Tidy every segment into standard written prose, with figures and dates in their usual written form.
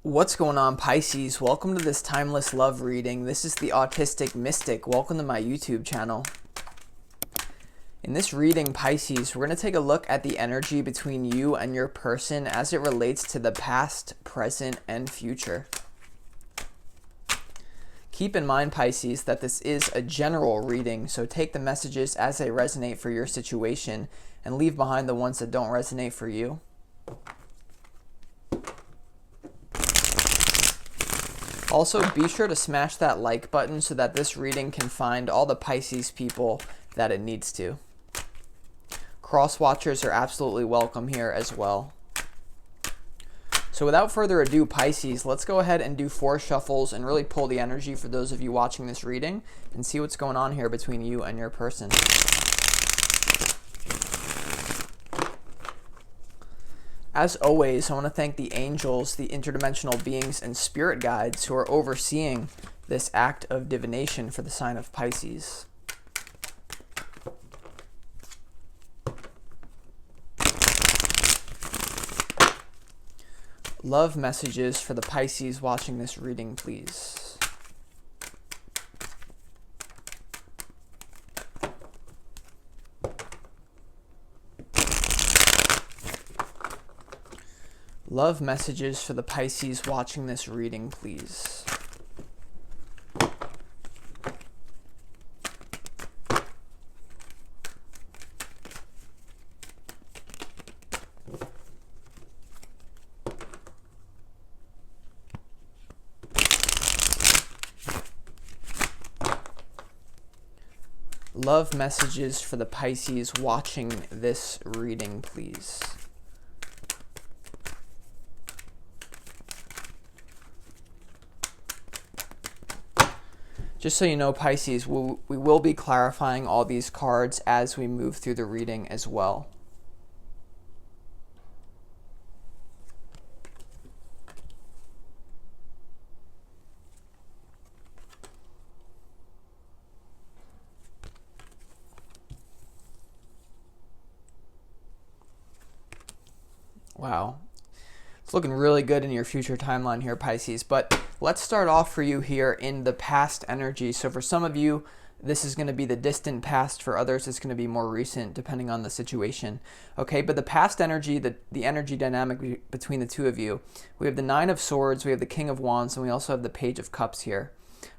What's going on, Pisces? Welcome to this timeless love reading. This is the Autistic Mystic. Welcome to my YouTube channel. In this reading, Pisces, we're going to take a look at the energy between you and your person as it relates to the past, present, and future. Keep in mind, Pisces, that this is a general reading, so take the messages as they resonate for your situation and leave behind the ones that don't resonate for you. Also, be sure to smash that like button so that this reading can find all the Pisces people that it needs to. Cross watchers are absolutely welcome here as well. So without further ado, Pisces, let's go ahead and do 4 shuffles and really pull the energy for those of you watching this reading and see what's going on here between you and your person. As always, I want to thank the angels, the interdimensional beings, and spirit guides who are overseeing this act of divination for the sign of Pisces. Love messages for the Pisces watching this reading, please. Love messages for the Pisces watching this reading, please. Love messages for the Pisces watching this reading, please. Just so you know, Pisces, we will be clarifying all these cards as we move through the reading as well. Wow. It's looking really good in your future timeline here, Pisces, but let's start off for you here in the past energy. So for some of you, this is going to be the distant past. For others, it's going to be more recent, depending on the situation. Okay, but the past energy, the energy dynamic between the two of you, we have the 9 of Swords, we have the King of Wands, and we also have the Page of Cups here.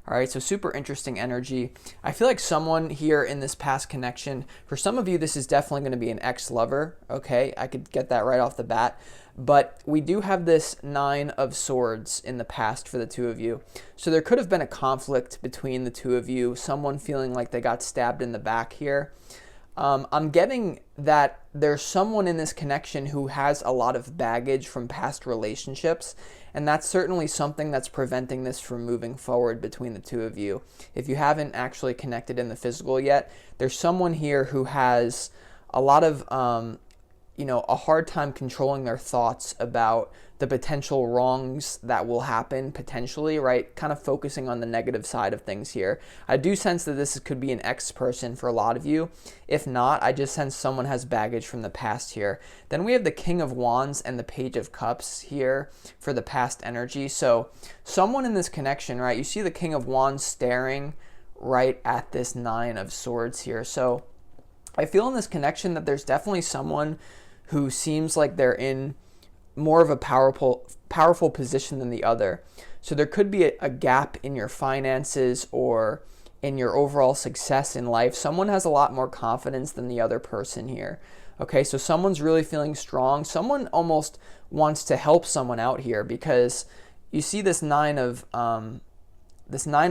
All right, so super interesting energy. I feel like someone here in this past connection, for some of you, this is definitely going to be an ex-lover. Okay, I could get that right off the bat. But we do have this 9 of Swords in the past for the two of you. So there could have been a conflict between the two of you, someone feeling like they got stabbed in the back here. I'm getting that there's someone in this connection who has a lot of baggage from past relationships, and that's certainly something that's preventing this from moving forward between the two of you. If you haven't actually connected in the physical yet, there's someone here who has a lot of a hard time controlling their thoughts about the potential wrongs that will happen potentially, right? Kind of focusing on the negative side of things here. I do sense that this could be an ex-person for a lot of you. If not, I just sense someone has baggage from the past here. Then we have the King of Wands and the Page of Cups here for the past energy. So someone in this connection, right? You see the King of Wands staring right at this 9 of Swords here. So I feel in this connection that there's definitely someone who seems like they're in more of a powerful position than the other. So there could be a gap in your finances or in your overall success in life. Someone has a lot more confidence than the other person here. Okay, so someone's really feeling strong. Someone almost wants to help someone out here because you see this 9 of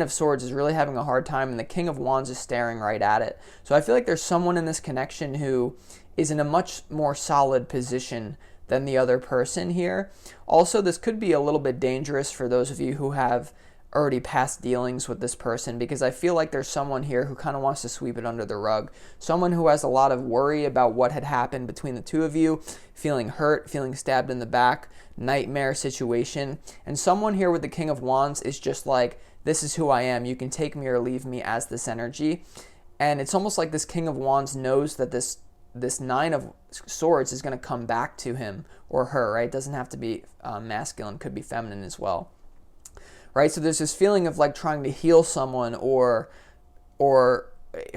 Swords is really having a hard time, and the King of Wands is staring right at it. So I feel like there's someone in this connection who is in a much more solid position than the other person here. Also, this could be a little bit dangerous for those of you who have already past dealings with this person, because I feel like there's someone here who kind of wants to sweep it under the rug. Someone who has a lot of worry about what had happened between the two of you, feeling hurt, feeling stabbed in the back, nightmare situation. And someone here with the King of Wands is just like, this is who I am. You can take me or leave me as this energy. And it's almost like this King of Wands knows that this this Nine of Swords is going to come back to him or her, right? It doesn't have to be masculine, could be feminine as well, right? So there's this feeling of like trying to heal someone, or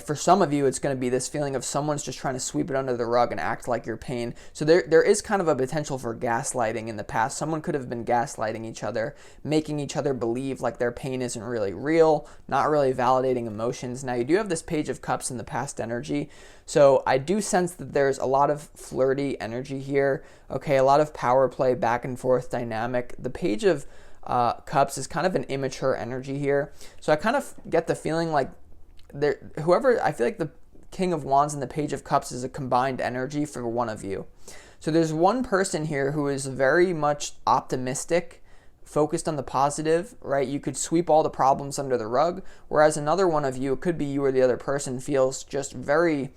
for some of you, it's going to be this feeling of someone's just trying to sweep it under the rug and act like your pain. So there is kind of a potential for gaslighting in the past. Someone could have been gaslighting each other, making each other believe like their pain isn't really real, not really validating emotions. Now, you do have this Page of Cups in the past energy. So I do sense that there's a lot of flirty energy here. Okay, a lot of power play, back and forth dynamic. The Page of Cups is kind of an immature energy here. So I kind of get the feeling like I feel like the King of Wands and the Page of Cups is a combined energy for one of you. So there's one person here who is very much optimistic, focused on the positive, right? You could sweep all the problems under the rug, whereas another one of you, it could be you or the other person, feels just very,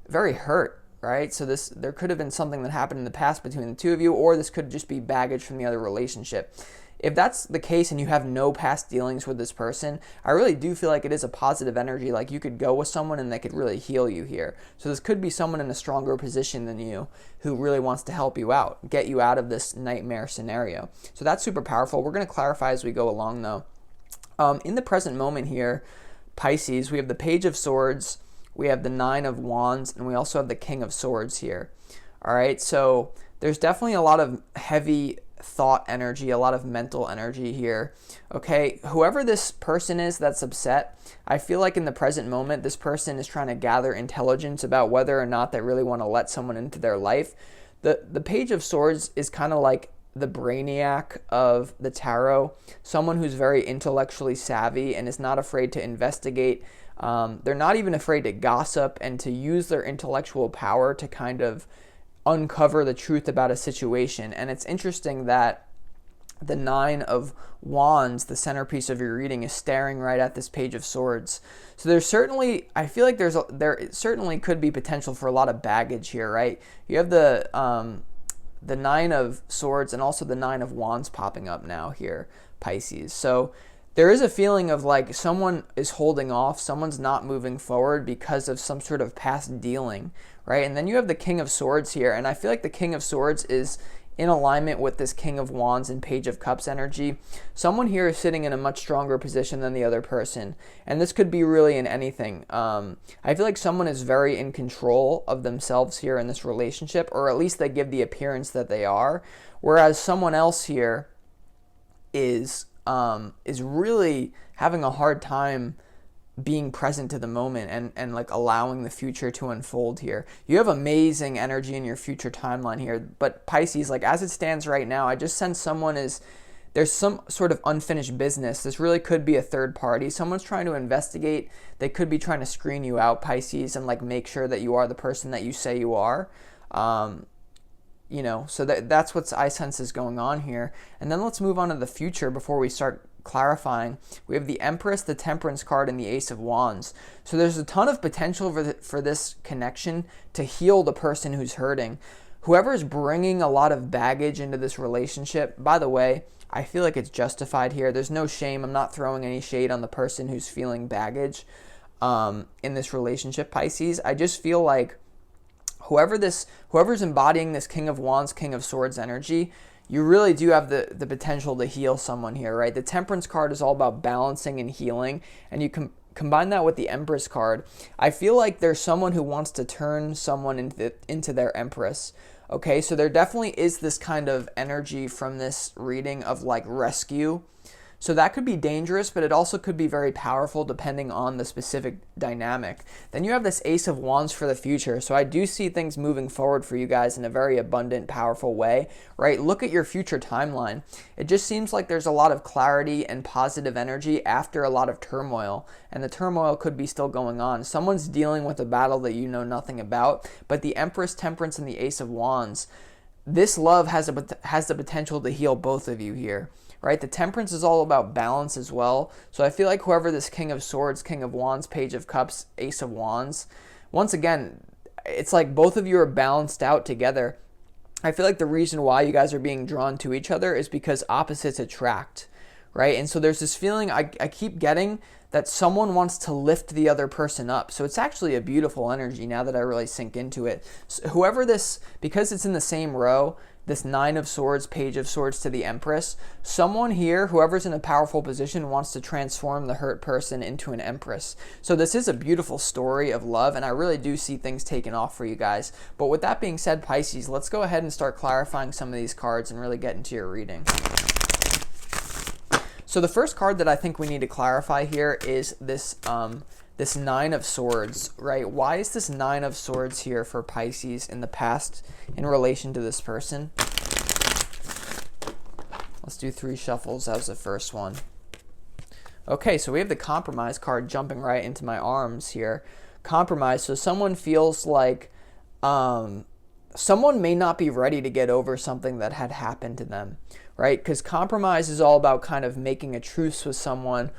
very hurt, right? So there could have been something that happened in the past between the two of you, or this could just be baggage from the other relationship. If that's the case and you have no past dealings with this person, I really do feel like it is a positive energy. Like you could go with someone and they could really heal you here. So this could be someone in a stronger position than you who really wants to help you out, get you out of this nightmare scenario. So that's super powerful. We're going to clarify as we go along though. In the present moment here, Pisces, we have the Page of Swords, we have the Nine of Wands, and we also have the King of Swords here. All right, so there's definitely a lot of heavy thought energy, a lot of mental energy here. Okay, whoever this person is that's upset, I feel like in the present moment, this person is trying to gather intelligence about whether or not they really want to let someone into their life. The Page of Swords is kind of like the brainiac of the tarot, someone who's very intellectually savvy and is not afraid to investigate. They're not even afraid to gossip and to use their intellectual power to kind of uncover the truth about a situation. And it's interesting that the Nine of Wands, the centerpiece of your reading, is staring right at this Page of Swords. So there's certainly, I feel like there certainly could be potential for a lot of baggage here, right? You have the Nine of Swords and also the Nine of Wands popping up now here, Pisces. So there is a feeling of like someone is holding off, someone's not moving forward because of some sort of past dealing, right? And then you have the King of Swords here, and I feel like the King of Swords is in alignment with this King of Wands and Page of Cups energy. Someone here is sitting in a much stronger position than the other person, and this could be really in anything. I feel like someone is very in control of themselves here in this relationship, or at least they give the appearance that they are, whereas someone else here is really having a hard time being present to the moment and like allowing the future to unfold here. You have amazing energy in your future timeline here, but Pisces, like as it stands right now, I just sense there's some sort of unfinished business. This really could be a third party. Someone's trying to investigate. They could be trying to screen you out, Pisces, and like make sure that you are the person that you say you are. So that's what I sense is going on here. And then let's move on to the future before we start clarifying. We have the Empress, the Temperance card, and the Ace of Wands. So there's a ton of potential for this connection to heal the person who's hurting. Whoever is bringing a lot of baggage into this relationship, by the way, I feel like it's justified here. There's no shame. I'm not throwing any shade on the person who's feeling baggage in this relationship, Pisces. I just feel like whoever's embodying this King of Wands, King of Swords energy, you really do have the potential to heal someone here, right? The Temperance card is all about balancing and healing, and you combine that with the Empress card. I feel like there's someone who wants to turn someone into their Empress. Okay, so there definitely is this kind of energy from this reading of like rescue. So that could be dangerous, but it also could be very powerful depending on the specific dynamic. Then you have this Ace of Wands for the future. So I do see things moving forward for you guys in a very abundant, powerful way, right? Look at your future timeline. It just seems like there's a lot of clarity and positive energy after a lot of turmoil, and the turmoil could be still going on. Someone's dealing with a battle that you know nothing about, but the Empress, Temperance, and the Ace of Wands, this love has the potential to heal both of you here. Right, the Temperance is all about balance as well. So I feel like whoever this King of Swords, King of Wands, Page of Cups, Ace of Wands, once again, it's like both of you are balanced out together. I feel like the reason why you guys are being drawn to each other is because opposites attract, right? And so there's this feeling I keep getting that someone wants to lift the other person up. So it's actually a beautiful energy now that I really sink into it. So whoever this, because it's in the same row, this Nine of Swords, Page of Swords to the Empress, someone here, whoever's in a powerful position, wants to transform the hurt person into an Empress. So this is a beautiful story of love, and I really do see things taking off for you guys. But with that being said, Pisces, let's go ahead and start clarifying some of these cards and really get into your reading. So the first card that I think we need to clarify here is this this Nine of Swords, right? Why is this Nine of Swords here for Pisces in the past in relation to this person? Let's do 3 shuffles as the first one. Okay, so we have the Compromise card jumping right into my arms here. Compromise, so someone feels like someone may not be ready to get over something that had happened to them, right? Because compromise is all about kind of making a truce with someone,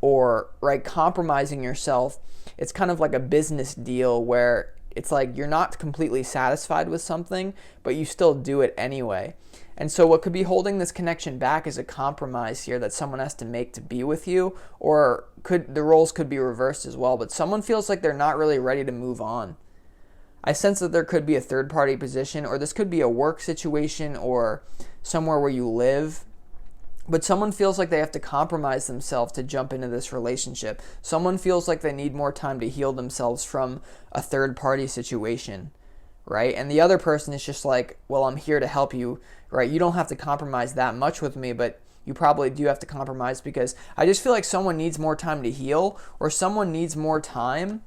or right, compromising yourself. It's kind of like a business deal where it's like you're not completely satisfied with something, but you still do it anyway. And so what could be holding this connection back is a compromise here that someone has to make to be with you, or the roles could be reversed as well, but someone feels like they're not really ready to move on. I sense that there could be a third-party position, or this could be a work situation or somewhere where you live. But someone feels like they have to compromise themselves to jump into this relationship. Someone feels like they need more time to heal themselves from a third-party situation, right? And the other person is just like, well, I'm here to help you, right? You don't have to compromise that much with me, but you probably do have to compromise, because I just feel like someone needs more time to heal, or someone needs more time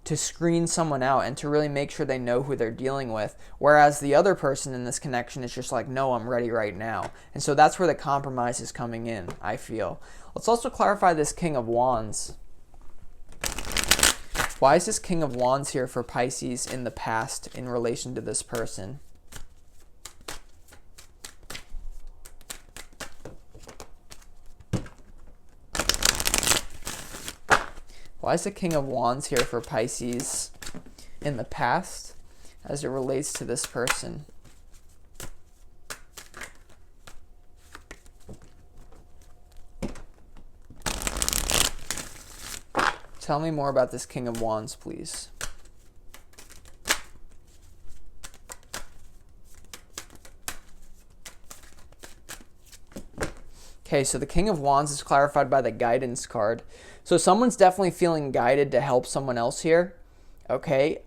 to screen someone out and to really make sure they know who they're dealing with. Whereas the other person in this connection is just like, no, I'm ready right now. And so that's where the compromise is coming in, I feel. Let's also clarify this King of Wands. Why is this King of Wands here for Pisces in the past in relation to this person? Why is the King of Wands here for Pisces in the past as it relates to this person? Tell me more about this King of Wands, please. Okay, so the King of Wands is clarified by the Guidance card. So someone's definitely feeling guided to help someone else here, okay?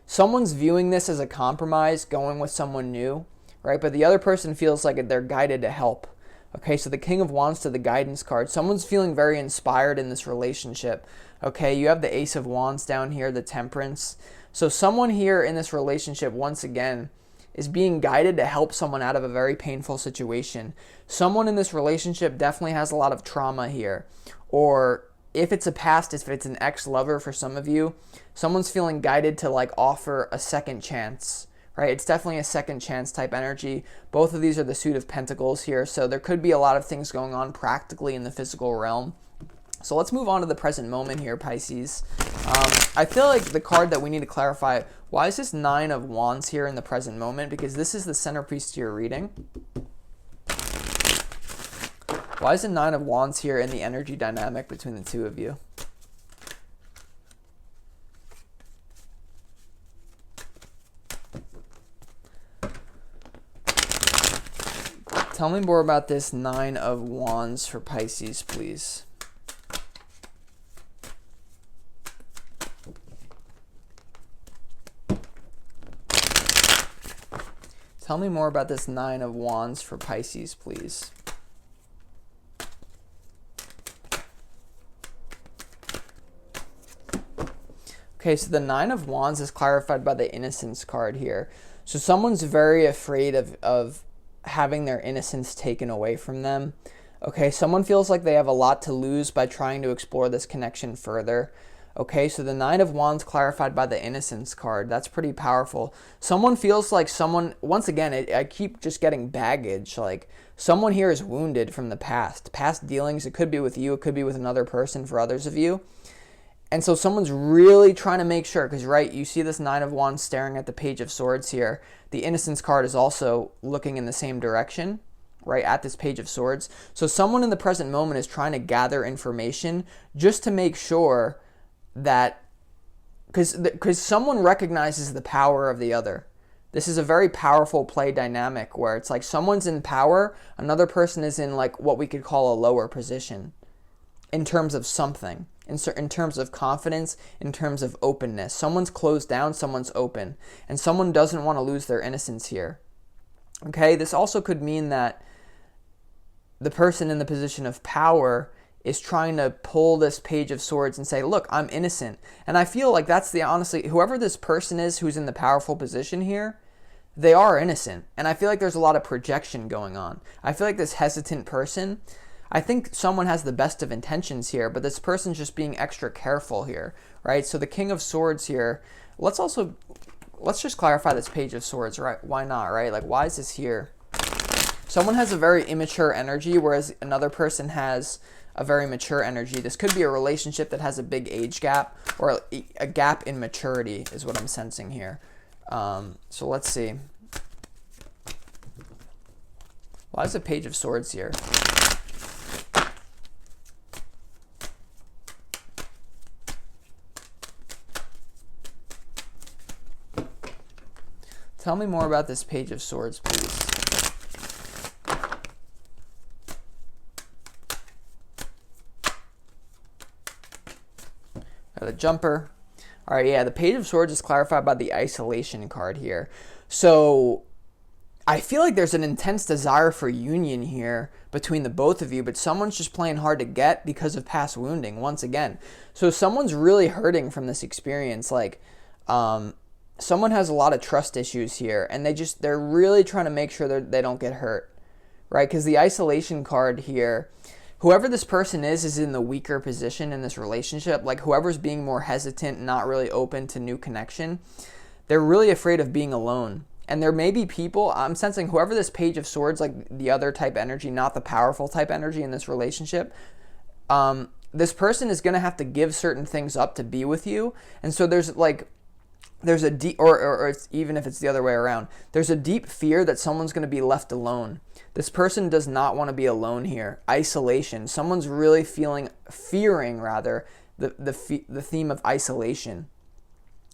Someone's viewing this as a compromise, going with someone new, right? But the other person feels like they're guided to help, okay? So the King of Wands to the Guidance card. Someone's feeling very inspired in this relationship, okay? You have the Ace of Wands down here, the Temperance. So someone here in this relationship, once again, is being guided to help someone out of a very painful situation. Someone in this relationship definitely has a lot of trauma here. Or if it's if it's an ex-lover for some of you, someone's feeling guided to like offer a second chance, right? It's definitely a second chance type energy. Both of these are the Suit of Pentacles here. So there could be a lot of things going on practically in the physical realm. So let's move on to the present moment here, Pisces. I feel like the card that we need to clarify, why is this Nine of Wands here in the present moment? Because this is the centerpiece to your reading. Why is the Nine of Wands here in the energy dynamic between the two of you? Tell me more about this Nine of Wands for Pisces, please. Tell me more about this Nine of Wands for Pisces, please. Okay, so the Nine of Wands is clarified by the Innocence card here. So someone's very afraid of having their innocence taken away from them. Okay, someone feels like they have a lot to lose by trying to explore this connection further. Okay, so the Nine of Wands clarified by the Innocence card. That's pretty powerful. Someone feels like once again, I keep just getting baggage. Like someone here is wounded from the past dealings. It could be with you. It could be with another person for others of you. And so someone's really trying to make sure, because right, you see this Nine of Wands staring at the Page of Swords here. The Innocence card is also looking in the same direction. right, at this Page of Swords. So someone in the present moment is trying to gather information just to make sure that, because someone recognizes the power of the other. This is a very powerful play dynamic where it's like someone's in power, another person is in like what we could call a lower position in terms of something, in terms of confidence, in terms of openness. Someone's closed down, someone's open, and someone doesn't want to lose their innocence here. Okay, this also could mean that the person in the position of power is trying to pull this Page of Swords and say, look, I'm innocent. And I feel like that's honestly, whoever this person is who's in the powerful position here, they are innocent. And I feel like there's a lot of projection going on. I feel like this hesitant person, I think someone has the best of intentions here, but this person's just being extra careful here, right? So the King of Swords here, let's just clarify this Page of Swords, right? Why not, right? Like, why is this here? Someone has a very immature energy, whereas another person has a very mature energy. This could be a relationship that has a big age gap, or a gap in maturity is what I'm sensing here. So let's see. Why is the Page of Swords here? Tell me more about this Page of Swords, please. The Jumper. All right, yeah, the Page of Swords is clarified by the Isolation card here. So I feel like there's an intense desire for union here between the both of you, but someone's just playing hard to get because of past wounding once again. So someone's really hurting from this experience. Like, someone has a lot of trust issues here, and they're really trying to make sure they don't get hurt, right? Because the Isolation card here, whoever this person is in the weaker position in this relationship. Like, whoever's being more hesitant, not really open to new connection, they're really afraid of being alone. And there may be people, I'm sensing whoever this Page of Swords, like the other type energy, not the powerful type energy in this relationship, this person is going to have to give certain things up to be with you. And so there's a deep, or it's, even if it's the other way around, there's a deep fear that someone's going to be left alone. This person does not want to be alone here. Isolation. Someone's really fearing the theme of isolation,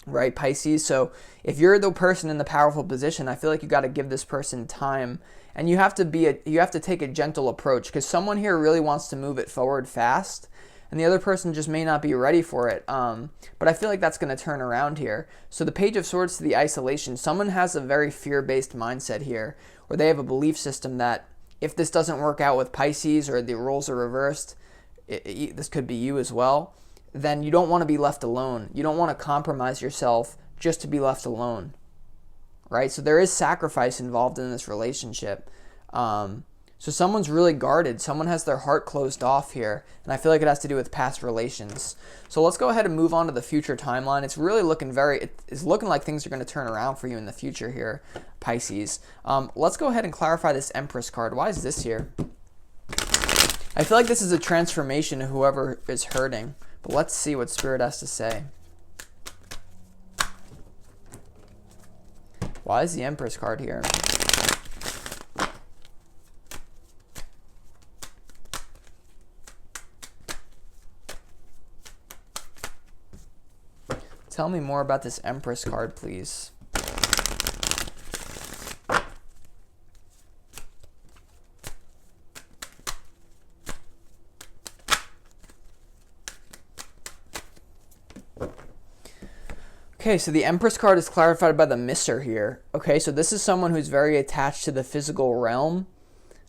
right, Pisces? So if you're the person in the powerful position, I feel like you got to give this person time, and you have to take a gentle approach, because someone here really wants to move it forward fast, and the other person just may not be ready for it. But I feel like that's going to turn around here. So the Page of Swords to the Isolation, someone has a very fear-based mindset here, where they have a belief system that if this doesn't work out with Pisces, or the roles are reversed, this could be you as well, then you don't want to be left alone. You don't want to compromise yourself just to be left alone, right? So there is sacrifice involved in this relationship. So someone's really guarded. Someone has their heart closed off here, and I feel like it has to do with past relations. So let's go ahead and move on to the future timeline. It's really looking it's looking like things are going to turn around for you in the future here, Pisces. Let's go ahead and clarify this Empress card. Why is this here? I feel like this is a transformation of whoever is hurting, but let's see what Spirit has to say. Why is the Empress card here? Tell me more about this Empress card, please. Okay, so the Empress card is clarified by the Misser here. Okay, so this is someone who's very attached to the physical realm.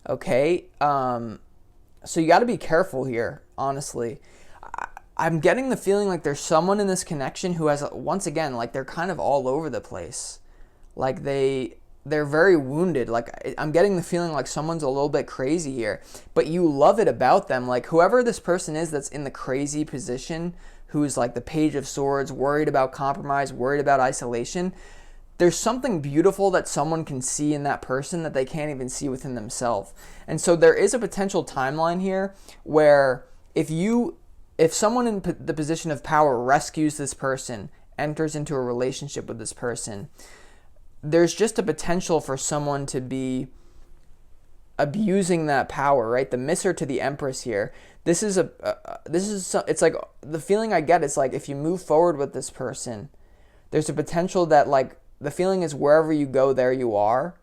Okay, so you got to be careful here, honestly. I'm getting the feeling like there's someone in this connection who has, once again, like they're kind of all over the place. Like they're very wounded. Like I'm getting the feeling like someone's a little bit crazy here, but you love it about them. Like whoever this person is that's in the crazy position, who's like the Page of Swords, worried about compromise, worried about isolation, there's something beautiful that someone can see in that person that they can't even see within themselves. And so there is a potential timeline here where if someone in the position of power rescues this person, enters into a relationship with this person, there's just a potential for someone to be abusing that power, right? The Mister to the Empress here. It's like the feeling I get is like if you move forward with this person, there's a potential that like the feeling is wherever you go, there you are.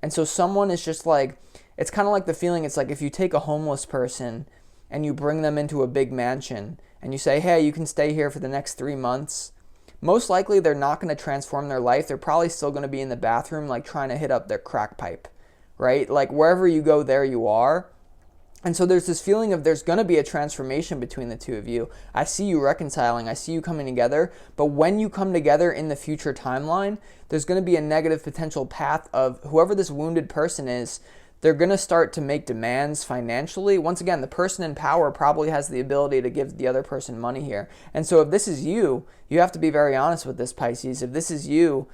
And so someone is just like, it's kind of like the feeling, it's like if you take a homeless person and you bring them into a big mansion and you say, hey, you can stay here for the next 3 months, most likely they're not going to transform their life. They're probably still going to be in the bathroom like trying to hit up their crack pipe, right? Like wherever you go, there you are. And so there's this feeling of there's going to be a transformation between the two of you. I see you reconciling. I see you coming together. But when you come together in the future timeline, there's going to be a negative potential path of whoever this wounded person is. They're going to start to make demands financially. Once again, the person in power probably has the ability to give the other person money here. And so if this is you, you have to be very honest with this, Pisces. If this is you,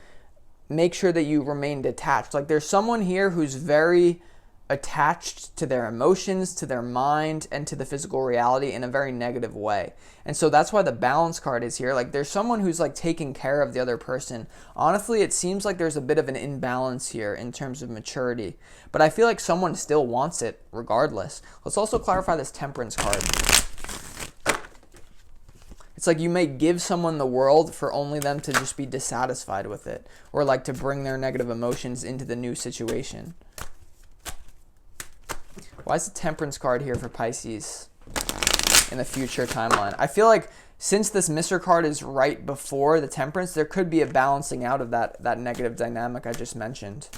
make sure that you remain detached. Like there's someone here who's very attached to their emotions, to their mind, and to the physical reality in a very negative way. And so that's why the balance card is here. Like there's someone who's like taking care of the other person. Honestly, it seems like there's a bit of an imbalance here in terms of maturity, but I feel like someone still wants it regardless. Let's also clarify this Temperance card. It's like you may give someone the world for only them to just be dissatisfied with it, or like to bring their negative emotions into the new situation. Why is the Temperance card here for Pisces in the future timeline? I feel like since this Mister card is right before the Temperance, there could be a balancing out of that negative dynamic I just mentioned.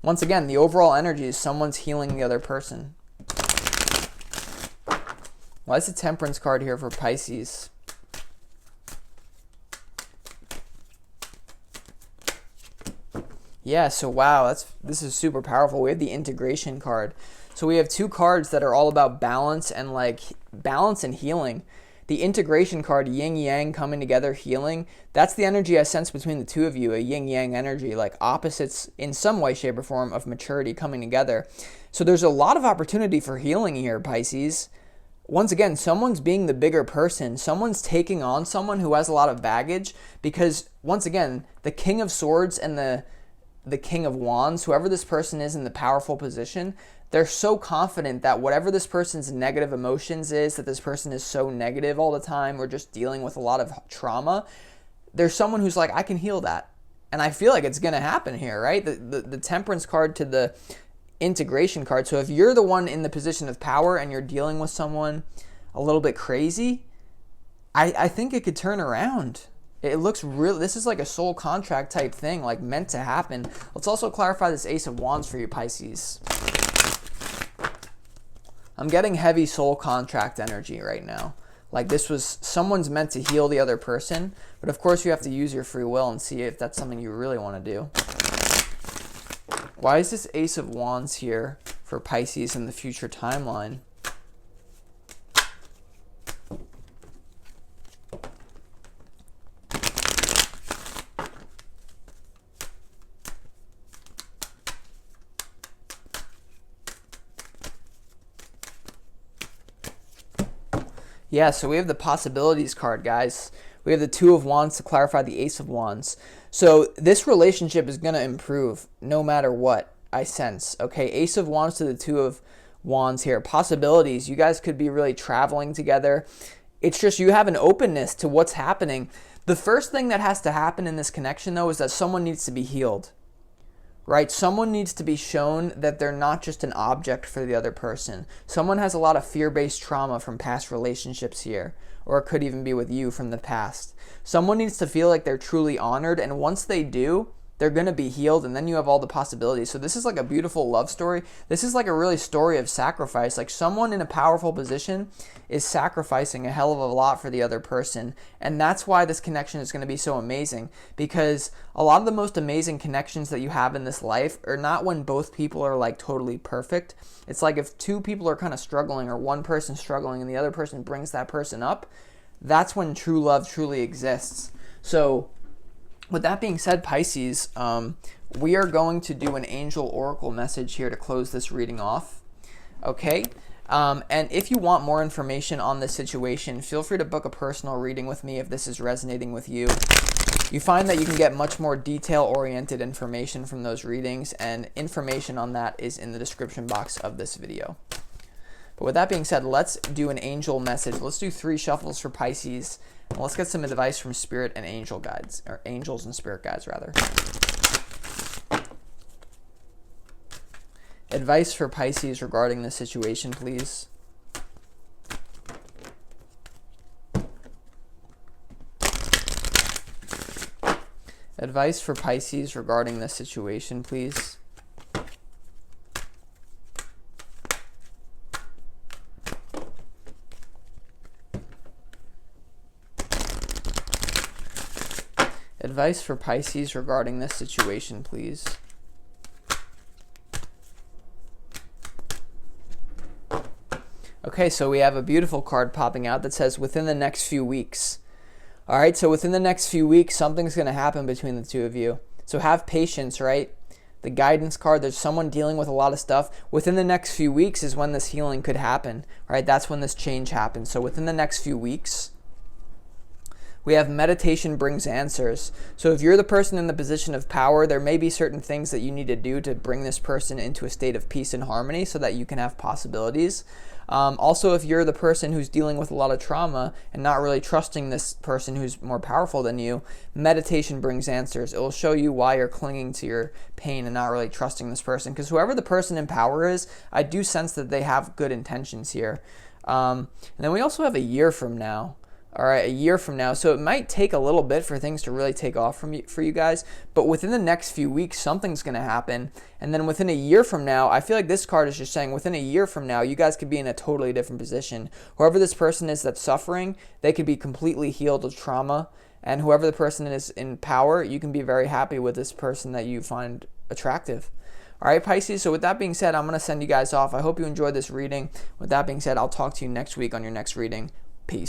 Once again, the overall energy is someone's healing the other person. Why is the Temperance card here for Pisces? Yeah, so wow, this is super powerful. We have the Integration card. So we have two cards that are all about balance and like balance and healing. The Integration card, yin yang coming together, healing. That's the energy I sense between the two of you, a yin yang energy, like opposites in some way, shape, or form of maturity coming together. So there's a lot of opportunity for healing here, Pisces. Once again, someone's being the bigger person. Someone's taking on someone who has a lot of baggage because, once again, the King of Swords and the King of Wands, whoever this person is in the powerful position, they're so confident that whatever this person's negative emotions is, that this person is so negative all the time or just dealing with a lot of trauma, there's someone who's like, I can heal that. And I feel like it's going to happen here, right? The Temperance card to the Integration card. So if you're the one in the position of power and you're dealing with someone a little bit crazy, I think it could turn around. It looks real. This is like a soul contract type thing, like meant to happen. Let's also clarify this Ace of Wands for you, Pisces. I'm getting heavy soul contract energy right now. Like this was, someone's meant to heal the other person, but of course you have to use your free will and see if that's something you really want to do. Why is this Ace of Wands here for Pisces in the future timeline? Yeah, so we have the Possibilities card, guys. We have the Two of Wands to clarify the Ace of Wands. So this relationship is going to improve no matter what, I sense. Okay, Ace of Wands to the Two of Wands here. Possibilities. You guys could be really traveling together. It's just you have an openness to what's happening. The first thing that has to happen in this connection, though, is that someone needs to be healed. Right? Someone needs to be shown that they're not just an object for the other person. Someone has a lot of fear-based trauma from past relationships here, or it could even be with you from the past. Someone needs to feel like they're truly honored, and once they do, they're going to be healed, and then you have all the possibilities. So this is like a beautiful love story. This is like a really story of sacrifice. Like someone in a powerful position is sacrificing a hell of a lot for the other person, and that's why this connection is going to be so amazing, because a lot of the most amazing connections that you have in this life are not when both people are like totally perfect. It's like if two people are kind of struggling, or one person struggling and the other person brings that person up, that's when true love truly exists. So with that being said, Pisces, we are going to do an angel oracle message here to close this reading off. Okay? And if you want more information on this situation, feel free to book a personal reading with me if this is resonating with you. You find that you can get much more detail-oriented information from those readings, and information on that is in the description box of this video. But with that being said, let's do an angel message. Let's do 3 shuffles for Pisces, and let's get some advice from spirit and angel guides, or angels and spirit guides rather. Advice for Pisces regarding the situation, please. Advice for Pisces regarding the situation, please. Advice for Pisces regarding this situation, please. Okay, so we have a beautiful card popping out that says within the next few weeks. All right, so within the next few weeks, something's going to happen between the two of you. So have patience, right? The guidance card, there's someone dealing with a lot of stuff. Within the next few weeks is when this healing could happen, right? That's when this change happens. So within the next few weeks, we have meditation brings answers. So if you're the person in the position of power, there may be certain things that you need to do to bring this person into a state of peace and harmony so that you can have possibilities. Also, if you're the person who's dealing with a lot of trauma and not really trusting this person who's more powerful than you, meditation brings answers. It will show you why you're clinging to your pain and not really trusting this person. Because whoever the person in power is, I do sense that they have good intentions here. And then we also have a year from now. All right, a year from now. So it might take a little bit for things to really take off for you guys, but within the next few weeks, something's going to happen. And then within a year from now, I feel like this card is just saying within a year from now, you guys could be in a totally different position. Whoever this person is that's suffering, they could be completely healed of trauma. And whoever the person is in power, you can be very happy with this person that you find attractive. All right, Pisces, so with that being said, I'm going to send you guys off. I hope you enjoyed this reading. With that being said, I'll talk to you next week on your next reading. Peace.